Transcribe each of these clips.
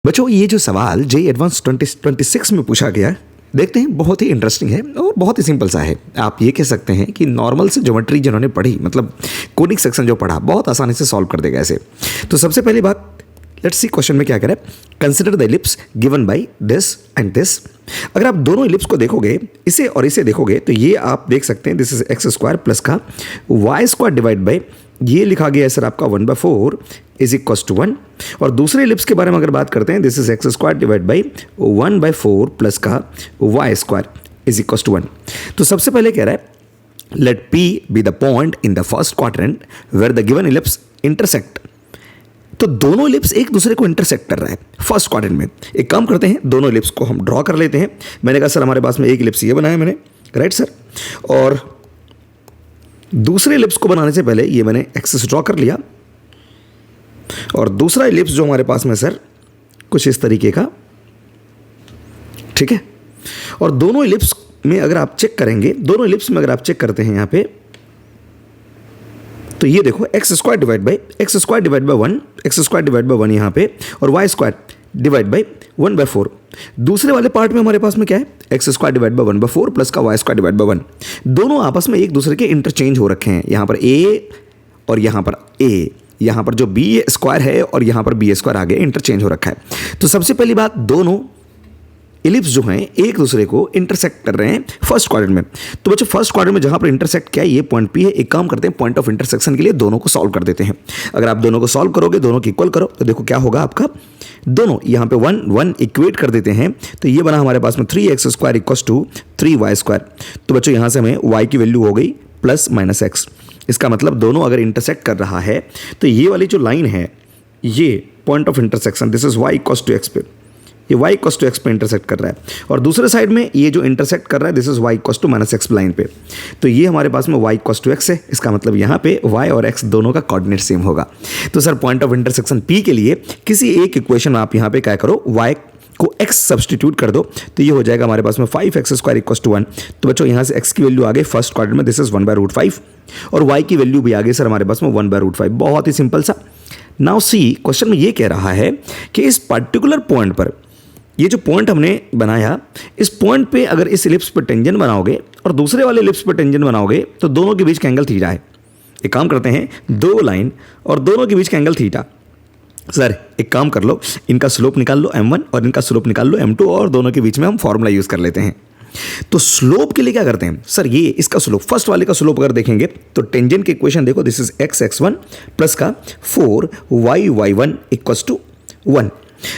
बच्चों ये जो सवाल जे एडवांस 2026 में पूछा गया देखते हैं, बहुत ही इंटरेस्टिंग है और बहुत ही सिंपल सा है। आप ये कह सकते हैं कि नॉर्मल से ज्योमेट्री जिन्होंने पढ़ी, मतलब कोनिक सेक्शन जो पढ़ा, बहुत आसानी से सॉल्व कर देगा ऐसे। तो सबसे पहली बात, लेट्स सी क्वेश्चन में क्या करें। Consider the ellipse given by this and this. अगर आप दोनों इलिप्स को देखोगे, इसे और इसे देखोगे, तो ये आप देख सकते हैं this is x square plus का वाई स्क्वायर डिवाइड बाई, ये लिखा गया है सर आपका 1/4 इज इक्वल टू 1। और दूसरे इलिप्स के बारे में अगर बात करते हैं, this is x square divide by 1/4 plus का y square is equal to 1। तो सबसे पहले कह रहा है let P be the point in the first quadrant where the given ellipse intersect. तो दोनों इलिप्स एक दूसरे को इंटरसेक्ट कर रहा है फर्स्ट क्वाड्रेंट में। एक काम करते हैं, दोनों इलिप्स को हम ड्रॉ कर लेते हैं। मैंने कहा सर हमारे पास में एक इलिप्स ये बनाया मैंने, राइट सर, और दूसरे इलिप्स को बनाने से पहले ये मैंने एक्सिस ड्रॉ कर लिया। और दूसरा इलिप्स जो हमारे पास में सर कुछ इस तरीके का, ठीक है। और दोनों इलिप्स में अगर आप चेक करेंगे, दोनों इलिप्स में अगर आप चेक करते हैं यहां पे, तो ये देखो x square divide by 1, x square divide by 1 यहाँ पे, और वाई स्क्वायर डिवाइड बाई 1/4। दूसरे वाले पार्ट में हमारे पास में क्या है, x square divide by 1/4 plus का वाई स्क्वायर डिवाइड बाई 1। दोनों आपस में एक दूसरे के इंटरचेंज हो रखे हैं। यहाँ पर ए और यहाँ पर ए, यहाँ पर जो बी स्क्वायर है और यहाँ पर बी स्क्वायर आगे इंटरचेंज हो रखा है। तो सबसे पहली बात, दोनों इलिप्स जो हैं एक दूसरे को इंटरसेक्ट कर रहे हैं फर्स्ट क्वाड्रेंट में। तो बच्चों फर्स्ट क्वाड्रेंट में जहां पर इंटरसेक्ट किया है ये पॉइंट पी है। एक काम करते हैं, पॉइंट ऑफ इंटरसेक्शन के लिए दोनों को सॉल्व कर देते हैं। अगर आप दोनों को सॉल्व करोगे, दोनों को इक्वल करो, तो देखो क्या होगा आपका, दोनों यहाँ पे 1 इक्वेट कर देते हैं। तो ये बना हमारे पास में 3x square equal to 3y square. तो बच्चों यहाँ से हमें y की वैल्यू हो गई प्लस माइनस एक्स। इसका मतलब दोनों अगर इंटरसेक्ट कर रहा है तो ये वाली जो लाइन है, ये point of intersection, this is y equal to x पे, ये y इक्वल टू एक्स पे इंटरसेक्ट कर रहा है। और दूसरे साइड में ये जो इंटरसेक्ट कर रहा है, this is y equal to minus x line पे। तो ये हमारे पास में y इक्वल टू एक्स है। इसका मतलब यहाँ पे y और x दोनों का कोऑर्डिनेट सेम होगा। तो sir point of intersection P के लिए किसी एक इक्वेशन में आप यहाँ पे क्या करो, y को x सब्सटीट्यूट कर दो, तो ये हो जाएगा हमारे पास में 5x स्क्वायर इक्वल टू 1। तो बच्चों यहाँ से x की वैल्यू आ गई फर्स्ट क्वाड्रेंट में, दिस इज 1/√5, और y की वैल्यू भी आ गई सर हमारे पास में 1/√5। बहुत ही सिंपल सा। नाउ सी, क्वेश्चन में ये कह रहा है कि इस पर्टिकुलर पॉइंट पर, ये जो पॉइंट हमने बनाया, इस पॉइंट पे अगर इस इलिप्स पर टेंजेंट बनाओगे और दूसरे वाले इलिप्स पर टेंजेंट बनाओगे, तो दोनों के बीच का एंगल थीटा है। एक काम करते हैं, दो लाइन और दोनों के बीच का एंगल थीटा। सर एक काम कर लो, इनका स्लोप निकाल लो m1 और इनका स्लोप निकाल लो m2, और दोनों के बीच में हम फॉर्मूला यूज कर लेते हैं। तो स्लोप के लिए क्या करते हैं सर, ये इसका स्लोप, फर्स्ट वाले का स्लोप अगर देखेंगे तो टेंजेंट की इक्वेशन देखो, दिस इज x(x1) प्लस का 4y(y1) इक्वल टू 1।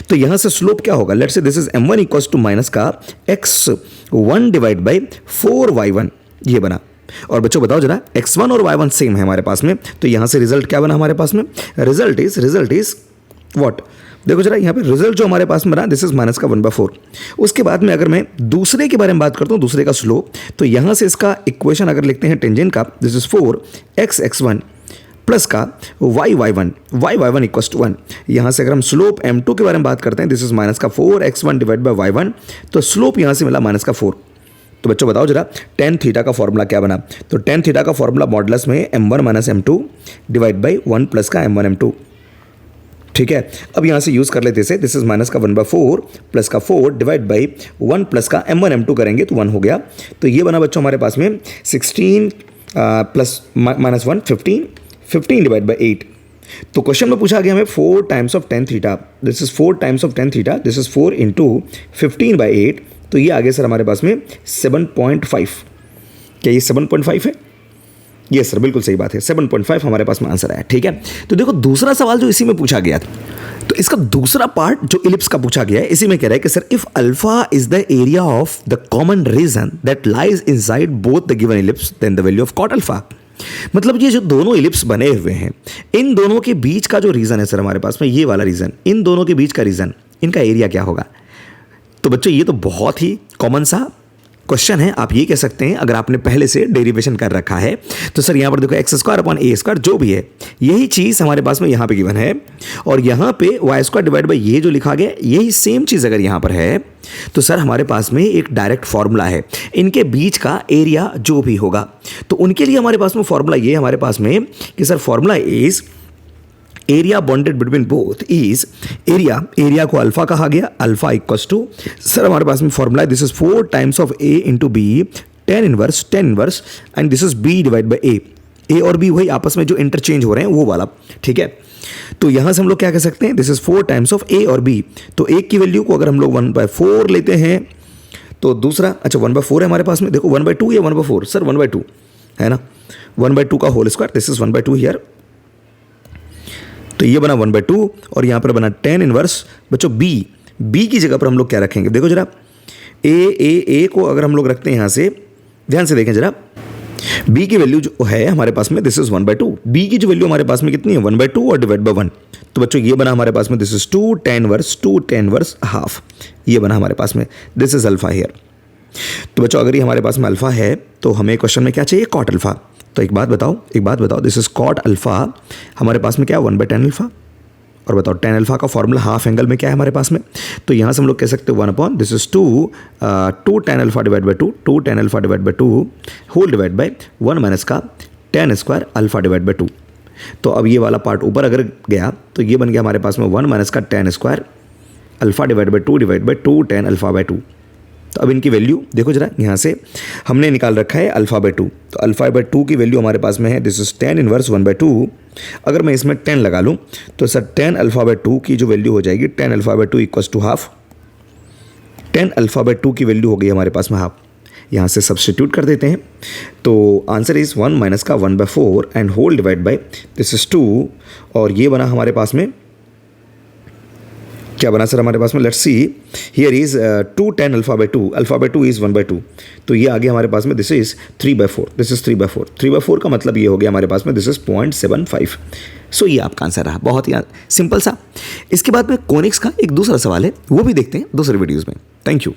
तो यहां से स्लोप क्या होगा, let's say this is m1 equal to minus का x1 डिवाइड बाई 4y1, ये बना। और बच्चों बताओ जरा, x1 और y1 सेम है हमारे पास में, तो यहां से रिजल्ट क्या बना हमारे पास में, रिजल्ट इज व्हाट, देखो जरा यहाँ पे रिजल्ट जो हमारे पास में बना, दिस इज माइनस का 1/4। उसके बाद में अगर मैं दूसरे के बारे में बात करता हूँ, दूसरे का स्लोप, तो यहां से इसका इक्वेशन अगर लिखते हैं टेंजेंट का, दिस इज 4x(x1) प्लस का y(y1) इक्वल टू 1। यहाँ से अगर हम स्लोप m2 के बारे में बात करते हैं, दिस इज माइनस का 4x1 डिवाइड बाई y1, तो स्लोप यहाँ से मिला माइनस का 4। तो बच्चों बताओ जरा, tan थीटा का फॉर्मूला क्या बना, तो tan थीटा का फॉर्मूला मॉडुलस में m1 minus m2 divide by 1 plus का m1 m2, ठीक है। अब यहाँ से यूज कर लेते से, दिस इज माइनस का 1/4 प्लस का 4 डिवाइड बाई 1 प्लस का m1 m2 करेंगे तो 1 हो गया। तो ये बना बच्चों हमारे पास में 16 प्लस माइनस 1 15 डिवाइड बाई 8। तो क्वेश्चन में पूछा गया हमें 4 times of tan theta, this is 4 times of tan theta, this is 4 into 15/8। तो ये आगे सर हमारे पास में 7.5। क्या ये 7.5 है? ये सर बिल्कुल सही बात है, 7.5 हमारे पास में आंसर आया, ठीक है। तो देखो दूसरा सवाल जो इसी में पूछा गया था, तो इसका दूसरा पार्ट जो इलिप्स का पूछा गया है, इसी में कह रहा है कि sir if alpha is the area of the common region that lies inside both the given ellipse, then the value of cot alpha. मतलब ये जो दोनों इलिप्स बने हुए हैं, इन दोनों के बीच का जो रीजन है सर हमारे पास में, ये वाला रीजन, इन दोनों के बीच का रीजन, इनका एरिया क्या होगा। तो बच्चों ये तो बहुत ही कॉमन सा क्वेश्चन है। आप ये कह सकते हैं, अगर आपने पहले से डेरिवेशन कर रखा है, तो सर यहाँ पर देखो एक्स स्क्वायर अपॉन ए स्क्वायर जो भी है, यही चीज़ हमारे पास में यहाँ पे गिवन है, और यहाँ पे वाई स्क्वायर डिवाइड बाई ये जो लिखा गया, यही सेम चीज़ अगर यहाँ पर है, तो सर हमारे पास में एक डायरेक्ट फॉर्मूला है, इनके बीच का एरिया जो भी होगा। तो उनके लिए हमारे पास में फॉर्मूला ये हमारे पास में कि sir formula is area bonded between both is area को अल्फा कहा गया, अल्फा इक्वल्स टू, सर हमारे पास में फॉर्मूला है, this is 4 times of a into b, tan inverse and this is b divide by a और b वही आपस में जो इंटरचेंज हो रहे हैं वो वाला, ठीक है। तो यहां से हम लोग क्या कह सकते हैं, दिस इज 4 टाइम्स ऑफ ए और बी, तो एक की वैल्यू को अगर हम लोग 1/4 लेते हैं तो दूसरा, अच्छा 1/4 है हमारे पास में, देखो 1/2 या 1/4, सर 1/2 है ना, 1/2 का whole square, this is 1/2 here, तो ये बना 1/2 और यहां पर बना tan इनवर्स। बच्चों बी की जगह पर हम लोग क्या रखेंगे, देखो जरा ए को अगर हम लोग रखते हैं यहां से, ध्यान से देखें जरा, b की वैल्यू जो है हमारे पास में दिस इज 1/2, b की जो वैल्यू हमारे पास में कितनी है 1/2 और डिवाइड बाय 1, तो बच्चों ये बना हमारे पास में this is 2 tan inverse half, ये बना हमारे पास में, दिस इज अल्फा हियर। तो बच्चों अगर ये हमारे पास में अल्फा है तो हमें क्वेश्चन में क्या चाहिए, कॉट अल्फा। तो एक बात बताओ दिस इज कॉट अल्फा, हमारे पास में क्या है 1/tan अल्फा, और बताओ tan अल्फा का फॉर्मूला हाफ एंगल में क्या है हमारे पास में, तो यहाँ से हम लोग कह सकते हैं 1 this is 2 tan alpha divide by 2 tan alpha divide by 2 whole divide by 1 minus का tan square alpha divide by 2। तो अब ये वाला पार्ट ऊपर अगर गया तो ये बन गया हमारे पास में 1 माइनस का tan square alpha divide by 2 divide by 2 tan alpha by 2। तो अब इनकी वैल्यू देखो जरा, यहाँ से हमने निकाल रखा है अल्फा बाई 2, तो अल्फा बाई 2 की वैल्यू हमारे पास में है दिस इज tan इनवर्स 1/2। अगर मैं इसमें 10 लगा लूँ तो सर tan अल्फा बाई 2 की जो वैल्यू हो जाएगी tan alpha by 2 equals to half, tan alpha by 2 की वैल्यू हो गई हमारे पास में हाफ, यहाँ से सब्स्टिट्यूट कर देते हैं तो आंसर इज 1 माइनस का 1/4 and whole divide by this is 2, और ये बना हमारे पास में क्या बना सर हमारे पास में, let's see here is 2 tan alpha by 2 is 1/2, तो ये आ गया हमारे पास में दिस इज 3/4 का मतलब ये हो गया हमारे पास में दिस इज 0.75। सो ये आपका आंसर रहा, बहुत ही सिंपल सा। इसके बाद में कोनिक्स का एक दूसरा सवाल है, वो भी देखते हैं दूसरे वीडियोज़ में। Thank you.